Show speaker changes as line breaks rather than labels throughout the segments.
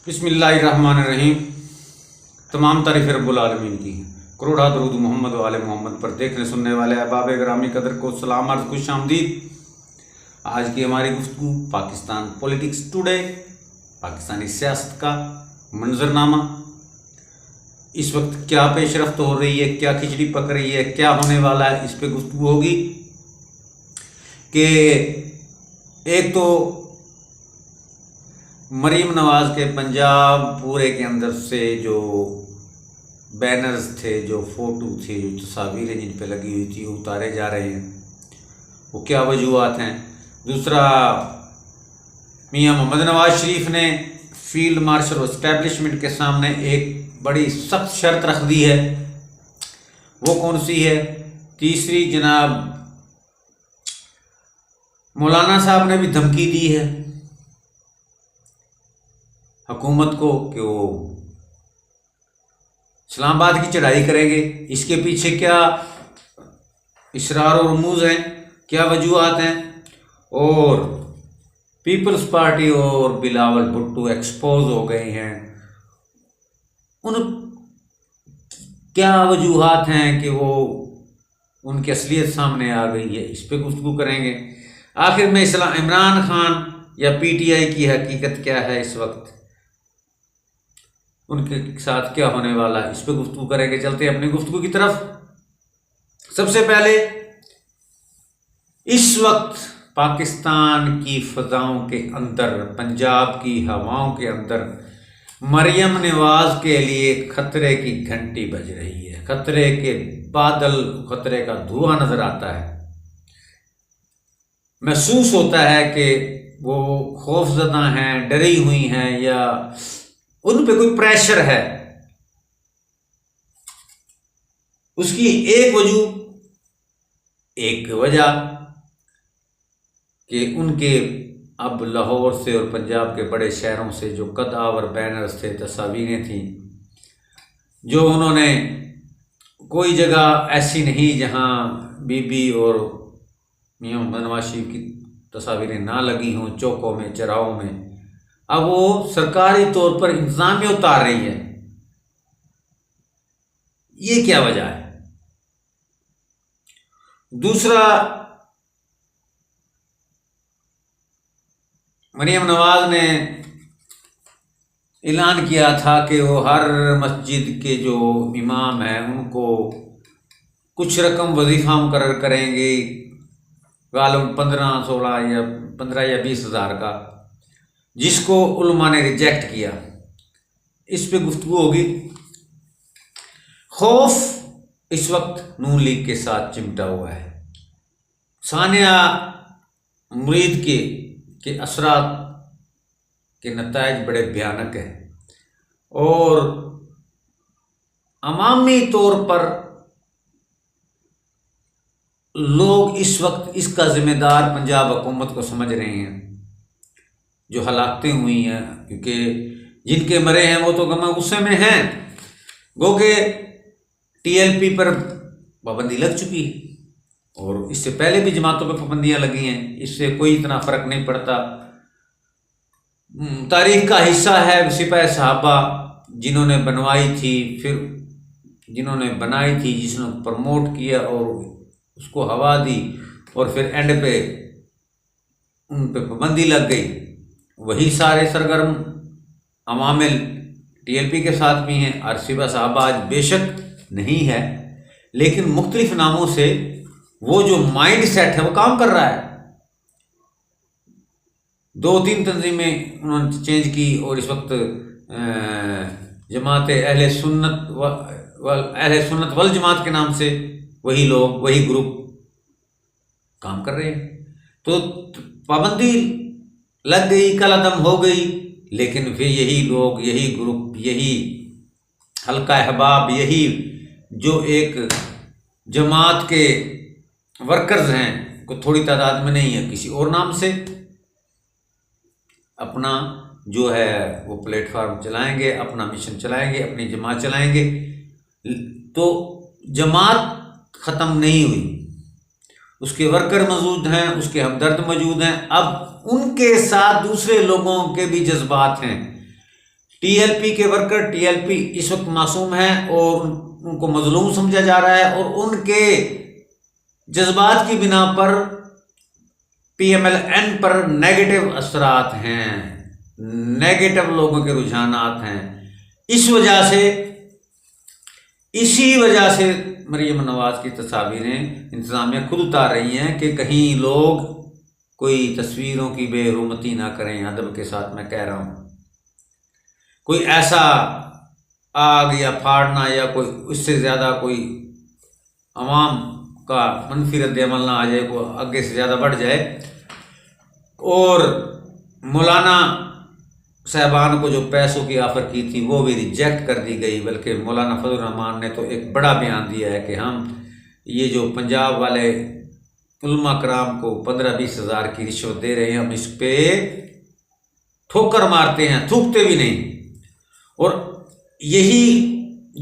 بسم اللہ الرحمن الرحیم۔ تمام تعریف رب العالمین کی ہیں، کروڑا درود محمد و آل محمد پر دیکھنے سننے والے احباب گرامی قدر کو سلام عرض، خوش آمدید۔ آج کی ہماری گفتگو پاکستان پولیٹکس ٹوڈے، پاکستانی سیاست کا منظرنامہ، اس وقت کیا پیش رفت ہو رہی ہے، کیا کھچڑی پک رہی ہے، کیا ہونے والا ہے، اس پہ گفتگو ہوگی۔ کہ ایک تو مریم نواز کے پنجاب پورے کے اندر سے جو بینرز تھے، جو فوٹو تھے، جو تصاویریں جن پہ لگی ہوئی تھی، وہ اتارے جا رہے ہیں، وہ کیا وجوہات ہیں۔ دوسرا، میاں محمد نواز شریف نے فیلڈ مارشل اسٹیبلشمنٹ کے سامنے ایک بڑی سخت شرط رکھ دی ہے، وہ کون سی ہے۔ تیسری، جناب مولانا صاحب نے بھی دھمکی دی ہے حکومت کو کہ وہ اسلام آباد کی چڑھائی کریں گے۔ اس کے پیچھے کیا اسرار و رموز ہیں، کیا وجوہات ہیں۔ اور پیپلز پارٹی اور بلاول بھٹو ایکسپوز ہو گئے ہیں، ان کیا وجوہات ہیں کہ وہ ان کی اصلیت سامنے آ گئی ہے، اس پہ گفتگو کریں گے۔ آخر میں عمران خان یا پی ٹی آئی کی حقیقت کیا ہے اس وقت، ان کے ساتھ کیا ہونے والا ہے، اس پہ گفتگو کریں گے۔ چلتے ہیں اپنی گفتگو کی طرف۔ سب سے پہلے، اس وقت پاکستان کی فضاؤں کے اندر، پنجاب کی ہواؤں کے اندر مریم نواز کے لیے خطرے کی گھنٹی بج رہی ہے، خطرے کے بادل، خطرے کا دھواں نظر آتا ہے۔ محسوس ہوتا ہے کہ وہ خوف زدہ ہیں، ڈری ہوئی ہیں، یا ان پہ کوئی پریشر ہے۔ اس کی ایک وجہ کہ ان کے اب لاہور سے اور پنجاب کے بڑے شہروں سے جو قدآور بینرز تھے، تصاویریں تھیں، جو انہوں نے، کوئی جگہ ایسی نہیں جہاں بی بی اور میاں محمد نواز شریف کی تصاویریں نہ لگی ہوں، چوکوں میں، چراہوں میں، اب وہ سرکاری طور پر انتظامیہ اتار رہی ہے۔ یہ کیا وجہ ہے؟ دوسرا، مریم نواز نے اعلان کیا تھا کہ وہ ہر مسجد کے جو امام ہیں ان کو کچھ رقم وظیفہ مقرر کریں گے، غالباً 15 یا 20 ہزار کا، جس کو علماء نے ریجیکٹ کیا۔ اس پہ گفتگو ہوگی۔ خوف اس وقت نون لیگ کے ساتھ چمٹا ہوا ہے۔ ثانیہ مرید کے اثرات کے نتائج بڑے بھیانک ہیں، اور عوامی طور پر لوگ اس وقت اس کا ذمہ دار پنجاب حکومت کو سمجھ رہے ہیں، جو ہلاکتیں ہوئی ہیں، کیونکہ جن کے مرے ہیں وہ تو غم غصے میں ہیں۔ گو کہ ٹی ایل پی پر پابندی لگ چکی ہے، اور اس سے پہلے بھی جماعتوں پہ پابندیاں لگی ہیں، اس سے کوئی اتنا فرق نہیں پڑتا۔ تاریخ کا حصہ ہے سپاہ صحابہ جنہوں نے بنوائی تھی، پھر جنہوں نے بنائی تھی، جس نے پروموٹ کیا اور اس کو ہوا دی، اور پھر اینڈ پہ ان پہ پابندی لگ گئی۔ وہی سارے سرگرم عوامل ٹی ایل پی کے ساتھ بھی ہیں، اور سپاہ صحابہ آج بے شک نہیں ہے، لیکن مختلف ناموں سے وہ جو مائنڈ سیٹ ہے وہ کام کر رہا ہے۔ 2-3 تنظیمیں انہوں نے چینج کی، اور اس وقت جماعت اہل سنت والجماعت کے نام سے وہی لوگ، وہی گروپ کام کر رہے ہیں۔ تو پابندی لگ گئی، کل عدم ہو گئی، لیکن پھر یہی لوگ، یہی گروپ، یہی حلقہ احباب، یہی جو ایک جماعت کے ورکرز ہیں، کوئی تھوڑی تعداد میں نہیں ہے، کسی اور نام سے اپنا جو ہے وہ پلیٹ فارم چلائیں گے، اپنا مشن چلائیں گے، اپنی جماعت چلائیں گے۔ تو جماعت ختم نہیں ہوئی، اس کے ورکر موجود ہیں، اس کے ہمدرد موجود ہیں۔ اب ان کے ساتھ دوسرے لوگوں کے بھی جذبات ہیں، TLP کے ورکر، TLP اس وقت معصوم ہیں اور ان کو مظلوم سمجھا جا رہا ہے، اور ان کے جذبات کی بنا پر PMLN پر نیگیٹو اثرات ہیں، نیگیٹو لوگوں کے رجحانات ہیں۔ اسی وجہ سے مریم نواز کی تصاویریں انتظامیہ خود اتار رہی ہیں کہ کہیں لوگ کوئی تصویروں کی بے حرمتی نہ کریں۔ ادب کے ساتھ میں کہہ رہا ہوں، کوئی ایسا آگ یا پھاڑنا یا کوئی اس سے زیادہ کوئی عوام کا منفی رد عمل نہ آ جائے، کو آگے سے زیادہ بڑھ جائے۔ اور مولانا صاحبان کو جو پیسوں کی آفر کی تھی وہ بھی ریجیکٹ کر دی گئی، بلکہ مولانا فضل الرحمان نے تو ایک بڑا بیان دیا ہے کہ ہم یہ جو پنجاب والے علماء کرام کو 15-20 ہزار کی رشوت دے رہے ہیں، ہم اس پہ ٹھوکر مارتے ہیں، تھوکتے بھی نہیں۔ اور یہی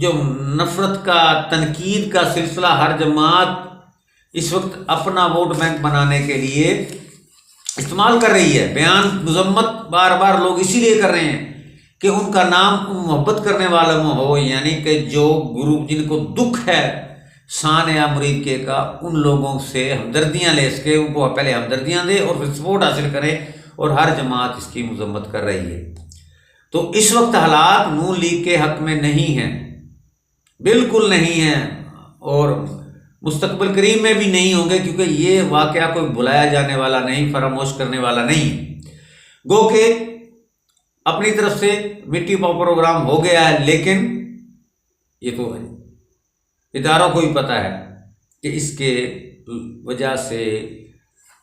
جو نفرت کا، تنقید کا سلسلہ ہر جماعت اس وقت اپنا ووٹ بینک بنانے کے لیے استعمال کر رہی ہے۔ بیان مذمت بار بار لوگ اسی لیے کر رہے ہیں کہ ان کا نام ان محبت کرنے والوں میں ہو، یعنی کہ جو گروپ جن کو دکھ ہے شان یا مرید کے کا، ان لوگوں سے ہمدردیاں لے سکے، ان کو پہلے ہمدردیاں دے اور پھر سپورٹ حاصل کرے، اور ہر جماعت اس کی مذمت کر رہی ہے۔ تو اس وقت حالات نون لیگ کے حق میں نہیں ہیں، بالکل نہیں ہیں، اور مستقبل قریب میں بھی نہیں ہوں گے، کیونکہ یہ واقعہ کوئی بلایا جانے والا نہیں، فراموش کرنے والا نہیں۔ گو کہ اپنی طرف سے مٹی پاؤ پروگرام ہو گیا ہے، لیکن یہ تو اداروں کو ہی پتہ ہے کہ اس کے وجہ سے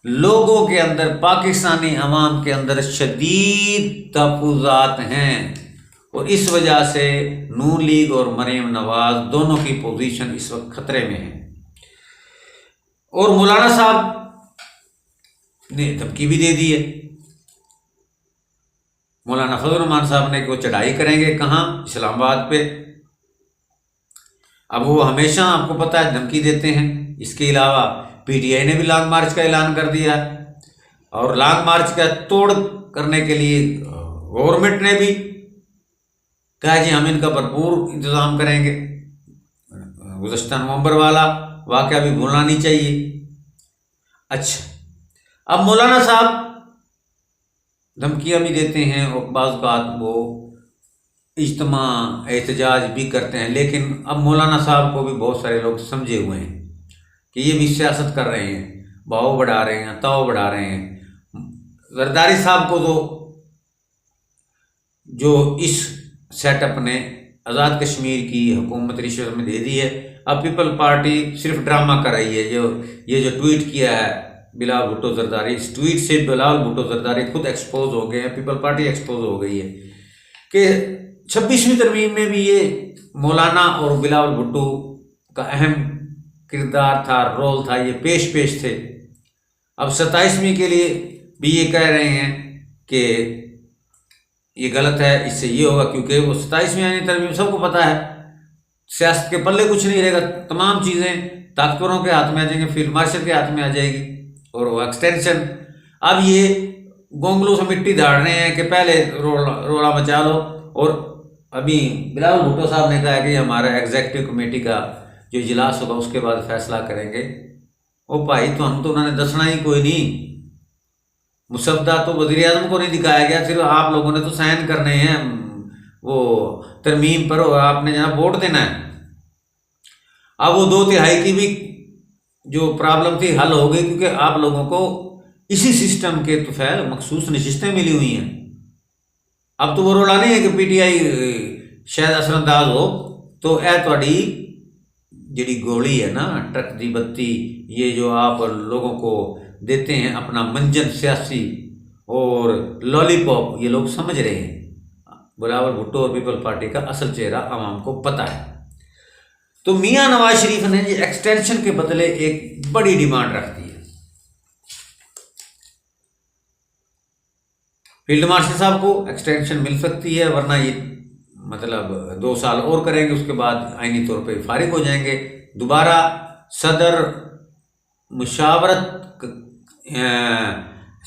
لوگوں کے اندر، پاکستانی عوام کے اندر شدید تحفظات ہیں، اور اس وجہ سے نون لیگ اور مریم نواز دونوں کی پوزیشن اس وقت خطرے میں ہے۔ اور مولانا صاحب نے دھمکی بھی دے دی ہے، مولانا فضل الرحمان صاحب نے کہ وہ چڑھائی کریں گے، کہاں؟ اسلام آباد پہ۔ اب وہ ہمیشہ آپ کو پتہ ہے دھمکی دیتے ہیں۔ اس کے علاوہ PTI نے بھی لانگ مارچ کا اعلان کر دیا ہے، اور لانگ مارچ کا توڑ کرنے کے لیے گورنمنٹ نے بھی کہا جی ہم ان کا بھرپور انتظام کریں گے۔ گزشتہ نومبر والا واقعہ بھی بھولنا نہیں چاہیے۔ اچھا، اب مولانا صاحب دھمکیاں بھی دیتے ہیں اور بعض اوقات وہ اجتماع احتجاج بھی کرتے ہیں، لیکن اب مولانا صاحب کو بھی بہت سارے لوگ سمجھے ہوئے ہیں کہ یہ بھی سیاست کر رہے ہیں، بھاؤ بڑھا رہے ہیں، تاؤ بڑھا رہے ہیں۔ زرداری صاحب کو تو جو اس سیٹ اپ نے آزاد کشمیر کی حکومت رشوت میں دے دی ہے، اب پیپل پارٹی صرف ڈرامہ کر رہی ہے۔ یہ جو ٹویٹ کیا ہے بلاول بھٹو زرداری، اس ٹویٹ سے بلاول بھٹو زرداری خود ایکسپوز ہو گئے ہیں، پیپل پارٹی ایکسپوز ہو گئی ہے کہ 26ویں ترمیم میں بھی یہ مولانا اور بلاول بھٹو کا اہم کردار تھا، رول تھا، یہ پیش تھے۔ اب 27ویں کے لیے بھی یہ کہہ رہے ہیں کہ یہ غلط ہے، اس سے یہ ہوگا، کیونکہ وہ 27ویں یعنی ترمیم سب کو پتہ ہے سیاست کے پلے کچھ نہیں رہے گا، تمام چیزیں طاقتوروں کے ہاتھ میں آ جائیں گے، فیلڈ مارشل کے ہاتھ میں آ جائے گی، اور وہ ایکسٹینشن۔ اب یہ گونگلوں سے مٹی دھاڑ رہے ہیں کہ پہلے رولا مچا لو، اور ابھی بلاول بھٹو صاحب نے کہا ہے کہ ہمارا ایگزیکٹو کمیٹی کا جو اجلاس ہوگا اس کے بعد فیصلہ کریں گے۔ او بھائی، تو ہم تو انہوں نے دسنا ہی کوئی نہیں، مسودہ تو وزیر اعظم کو نہیں دکھایا گیا، صرف آپ لوگوں نے تو سائن کرنے ہیں وہ ترمیم پر، اور آپ نے جناب ووٹ دینا ہے۔ اب وہ 2/3 کی بھی جو پرابلم تھی حل ہو گئی، کیونکہ آپ لوگوں کو اسی سسٹم کے طفیل مخصوص نشستیں ملی ہوئی ہیں۔ اب تو وہ رولا نہیں ہے کہ PTI شاید اثر انداز ہو، تو اے تھوڑی جڑی گولی ہے نا، ٹرک دی بتی، یہ جو آپ لوگوں کو دیتے ہیں اپنا منجن سیاسی اور لالی پاپ، یہ لوگ سمجھ رہے ہیں۔ بلاول بھٹو اور پیپل پارٹی کا اصل چہرہ عوام کو پتہ ہے۔ تو میاں نواز شریف نے یہ ایکسٹینشن کے بدلے ایک بڑی ڈیمانڈ رکھ دی ہے۔ فیلڈ مارشل صاحب کو ایکسٹینشن مل سکتی ہے، ورنہ یہ مطلب 2 سال اور کریں گے، اس کے بعد آئینی طور پہ فارغ ہو جائیں گے۔ دوبارہ صدر مشاورت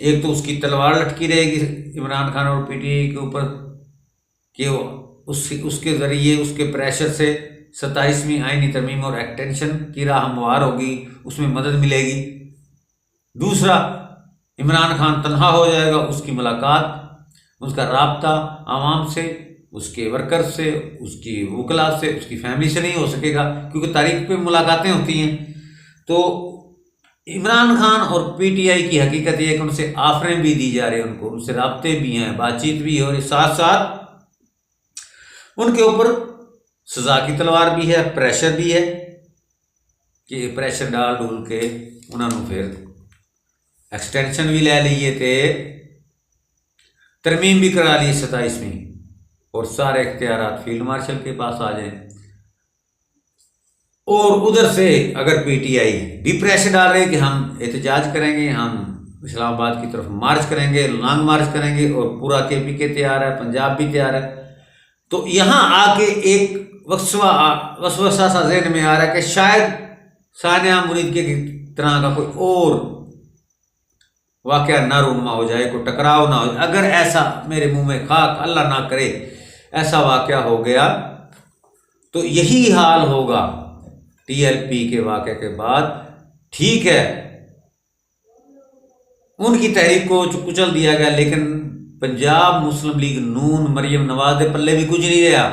ایک تو اس کی تلوار لٹکی رہے گی عمران خان اور پی ٹی آئی کے اوپر کہ اس کے ذریعے اس کے پریشر سے 27ویں آئینی ترمیم اور ایکسٹینشن کی راہ ہموار ہوگی، اس میں مدد ملے گی۔ دوسرا، عمران خان تنہا ہو جائے گا، اس کی ملاقات، اس کا رابطہ عوام سے، اس کے ورکر سے، اس کی وکلاء سے، اس کی فیملی سے نہیں ہو سکے گا، کیونکہ تاریخ پہ ملاقاتیں ہوتی ہیں۔ تو عمران خان اور پی ٹی آئی کی حقیقت یہ ہے کہ ان سے آفریں بھی دی جا رہی ہیں، ان سے رابطے بھی ہیں، بات چیت بھی ہے، اور ساتھ ساتھ ان کے اوپر سزا کی تلوار بھی ہے، پریشر بھی ہے کہ پریشر ڈال ڈول کے انہوں نے پھر ایکسٹینشن بھی لے لیے تھے، ترمیم بھی کرا لی 27ویں، اور سارے اختیارات فیلڈ مارشل کے پاس آ جائیں۔ اور ادھر سے اگر پی ٹی آئی بھی پریشر ڈال رہے کہ ہم احتجاج کریں گے، ہم اسلام آباد کی طرف مارچ کریں گے، لانگ مارچ کریں گے، اور پورا کے پی کے تیار ہے، پنجاب بھی تیار ہے، تو یہاں آ کے ایک وسوسہ سا ذہن میں آ رہا ہے کہ شاید ثانیہ مرید کی طرح کا کوئی اور واقعہ نہ رونما ہو جائے، کوئی ٹکراؤ نہ ہو جائے۔ اگر ایسا، میرے منہ میں خاک، اللہ نہ کرے ایسا واقعہ ہو گیا تو یہی حال ہوگا ٹی ایل پی کے واقعے کے بعد۔ ٹھیک ہے، ان کی تحریک کو کچل دیا گیا، لیکن پنجاب مسلم لیگ نون مریم نواز دے پلے بھی کچھ نہیں رہا،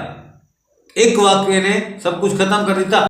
ایک واقعے نے سب کچھ ختم کر دیتا۔